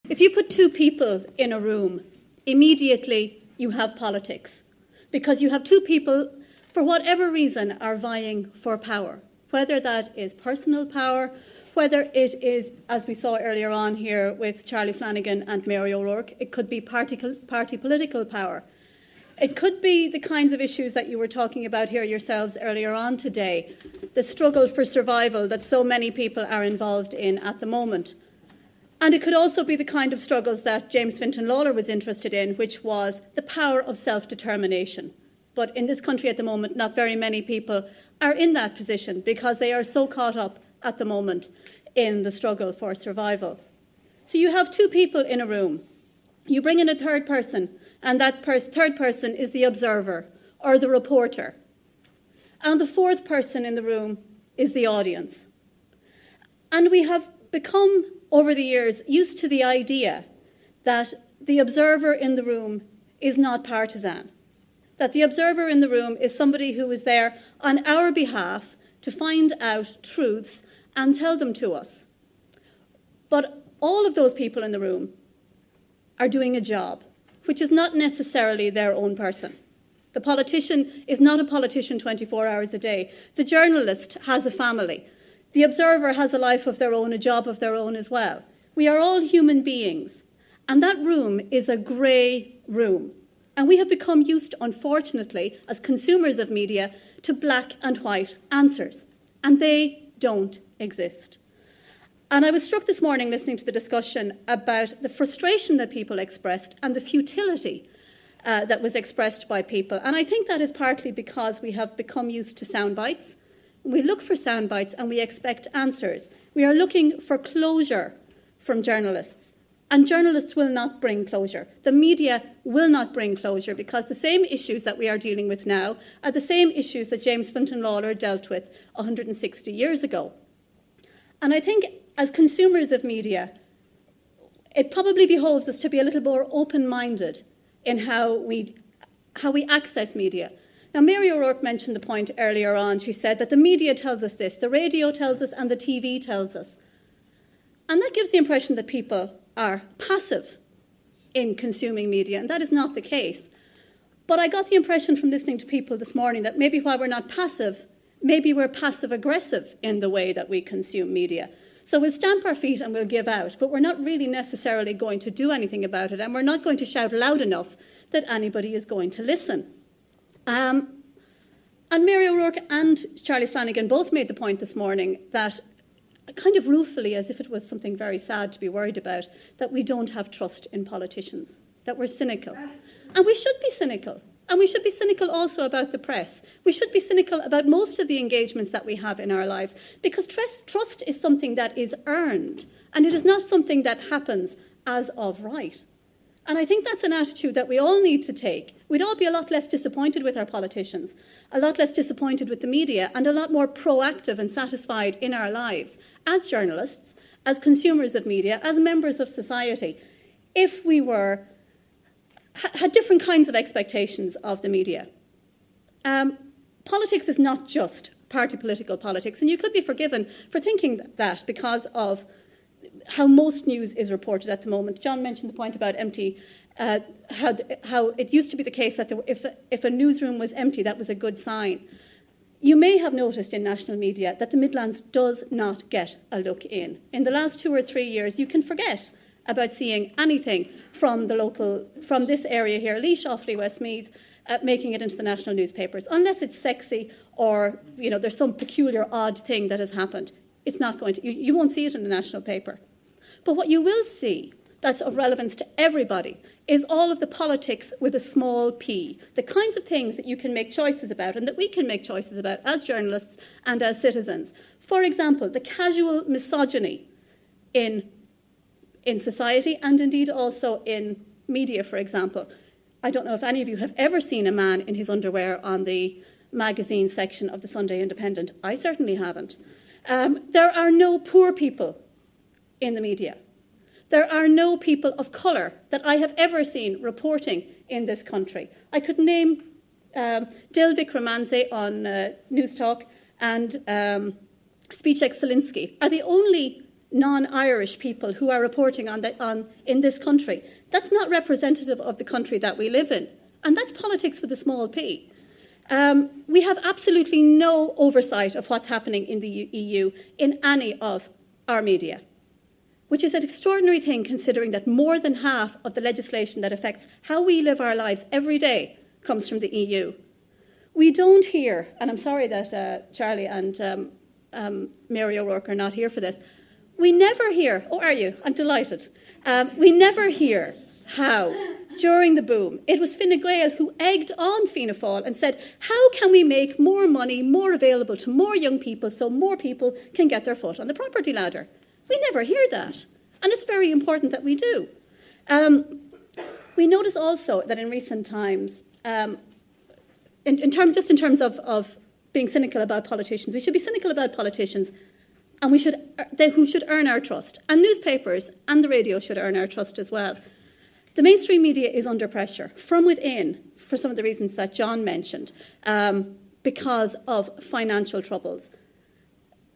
If you put two people in a room, immediately you have politics, because you have two people, for whatever reason, are vying for power, whether that is personal power, whether it is, as we saw earlier on here with Charlie Flanagan and Mary O'Rourke, it could be party political power. It could be the kinds of issues that you were talking about here yourselves earlier on today, the struggle for survival that so many people are involved in at the moment. And it could also be the kind of struggles that James Fintan Lalor was interested in, which was the power of self-determination. But in this country at the moment, not very many people are in that position because they are so caught up at the moment in the struggle for survival. So you have two people in a room. You bring in a third person, and that third person is the observer or the reporter. And the fourth person in the room is the audience. And we have become, over the years, used to the idea that the observer in the room is not partisan, that the observer in the room is somebody who is there on our behalf to find out truths and tell them to us. But all of those people in the room are doing a job, which is not necessarily their own person. The politician is not a politician 24 hours a day. The journalist has a family. The observer has a life of their own, a job of their own as well. We are all human beings, and that room is a grey room. And we have become used, unfortunately, as consumers of media, to black and white answers, and they don't exist. And I was struck this morning listening to the discussion about the frustration that people expressed and the futility that was expressed by people. And I think that is partly because we have become used to sound bites. We look for sound bites and we expect answers. We are looking for closure from journalists. And journalists will not bring closure. The media will not bring closure because the same issues that we are dealing with now are the same issues that James Fintan Lalor dealt with 160 years ago. And I think as consumers of media, it probably behoves us to be a little more open-minded in how we access media. Now, Mary O'Rourke mentioned the point earlier on. She said that the media tells us this, the radio tells us, and the TV tells us. And that gives the impression that people are passive in consuming media, and that is not the case. But I got the impression from listening to people this morning that maybe while we're not passive, maybe we're passive-aggressive in the way that we consume media. So we'll stamp our feet and we'll give out, but we're not really necessarily going to do anything about it, and we're not going to shout loud enough that anybody is going to listen. And Mary O'Rourke and Charlie Flanagan both made the point this morning that, kind of ruefully, as if it was something very sad to be worried about, that we don't have trust in politicians, that we're cynical. And we should be cynical. And we should be cynical also about the press. We should be cynical about most of the engagements that we have in our lives, because trust is something that is earned, and it is not something that happens as of right. And I think that's an attitude that we all need to take. We'd all be a lot less disappointed with our politicians, a lot less disappointed with the media, and a lot more proactive and satisfied in our lives as journalists, as consumers of media, as members of society, if we had different kinds of expectations of the media. Politics is not just party political politics, and you could be forgiven for thinking that because of how most news is reported at the moment. John mentioned the point about empty, how it used to be the case that if a newsroom was empty, that was a good sign. You may have noticed in national media that the Midlands does not get a look in. In the last 2 or 3 years, you can forget about seeing anything from this area here, Laois, Offaly, Westmeath, making it into the national newspapers, unless it's sexy or there's some peculiar odd thing that has happened. It's not going to. You won't see it in the national paper. But what you will see that's of relevance to everybody is all of the politics with a small p, the kinds of things that you can make choices about and that we can make choices about as journalists and as citizens. For example, the casual misogyny in society and indeed also in media, for example. I don't know if any of you have ever seen a man in his underwear on the magazine section of the Sunday Independent. I certainly haven't. There are no poor people in the media. There are no people of colour that I have ever seen reporting in this country. I could name Dil Vikramanse on News Talk and Speech Excellinsky are the only non-Irish people who are reporting in this country. That's not representative of the country that we live in. And that's politics with a small p. We have absolutely no oversight of what's happening in the EU in any of our media, which is an extraordinary thing considering that more than half of the legislation that affects how we live our lives every day comes from the EU. We don't hear, and I'm sorry that Charlie and Mary O'Rourke are not here for this, we never hear, oh, are you? I'm delighted. We never hear how, during the boom, it was Fine Gael who egged on Fianna Fáil and said, how can we make more money more available to more young people so more people can get their foot on the property ladder? We never hear that. And it's very important that we do. We notice also that in recent times, in terms of being cynical about politicians, we should be cynical about politicians and who should earn our trust. And newspapers and the radio should earn our trust as well. The mainstream media is under pressure from within for some of the reasons that John mentioned, because of financial troubles.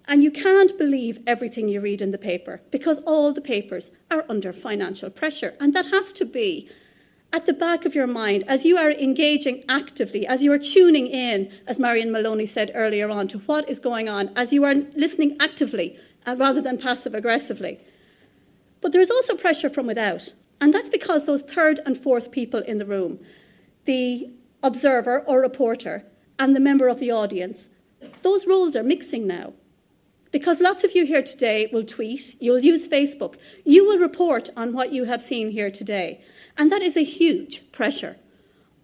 And you can't believe everything you read in the paper because all the papers are under financial pressure. And that has to be at the back of your mind as you are engaging actively, as you are tuning in, as Marion Maloney said earlier on, to what is going on, as you are listening actively rather than passive-aggressively. But there is also pressure from without. And that's because those third and fourth people in the room, the observer or reporter and the member of the audience, those roles are mixing now. Because lots of you here today will tweet, you'll use Facebook, you will report on what you have seen here today. And that is a huge pressure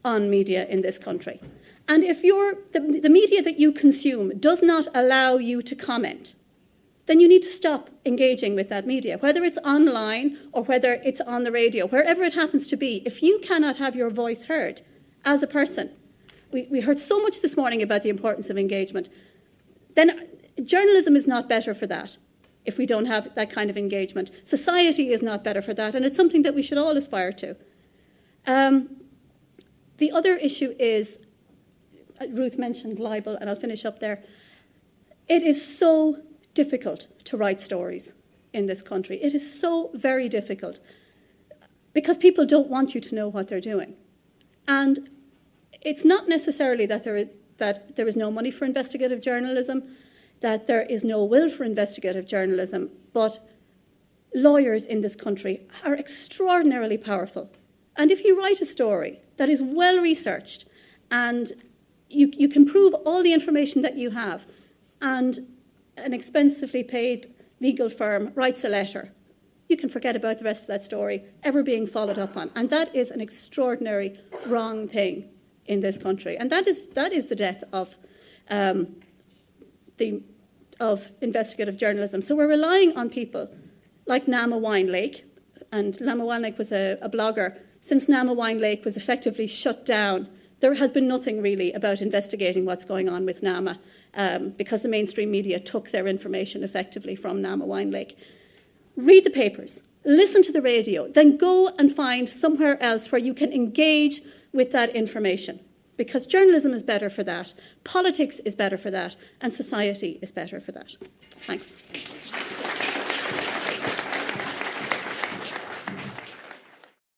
on media in this country. And if the media that you consume does not allow you to comment, then you need to stop engaging with that media, whether it's online or whether it's on the radio, wherever it happens to be. If you cannot have your voice heard as a person, we heard so much this morning about the importance of engagement, then journalism is not better for that if we don't have that kind of engagement. Society is not better for that, and it's something that we should all aspire to. The other issue is, Ruth mentioned libel, and I'll finish up there. It is so difficult to write stories in this country. It is so very difficult because people don't want you to know what they're doing. And it's not necessarily that there is no money for investigative journalism, that there is no will for investigative journalism, but lawyers in this country are extraordinarily powerful. And if you write a story that is well researched and you can prove all the information that you have, and an expensively paid legal firm writes a letter, you can forget about the rest of that story ever being followed up on. And that is an extraordinary wrong thing in this country. And that is the death of investigative journalism. So we're relying on people like Nama Winelake, and Nama Winelake was a blogger. Since Nama Winelake was effectively shut down, there has been nothing really about investigating what's going on with Nama, because the mainstream media took their information effectively from Nama Winelake. Read the papers, listen to the radio, then go and find somewhere else where you can engage with that information. Because journalism is better for that, politics is better for that, and society is better for that. Thanks.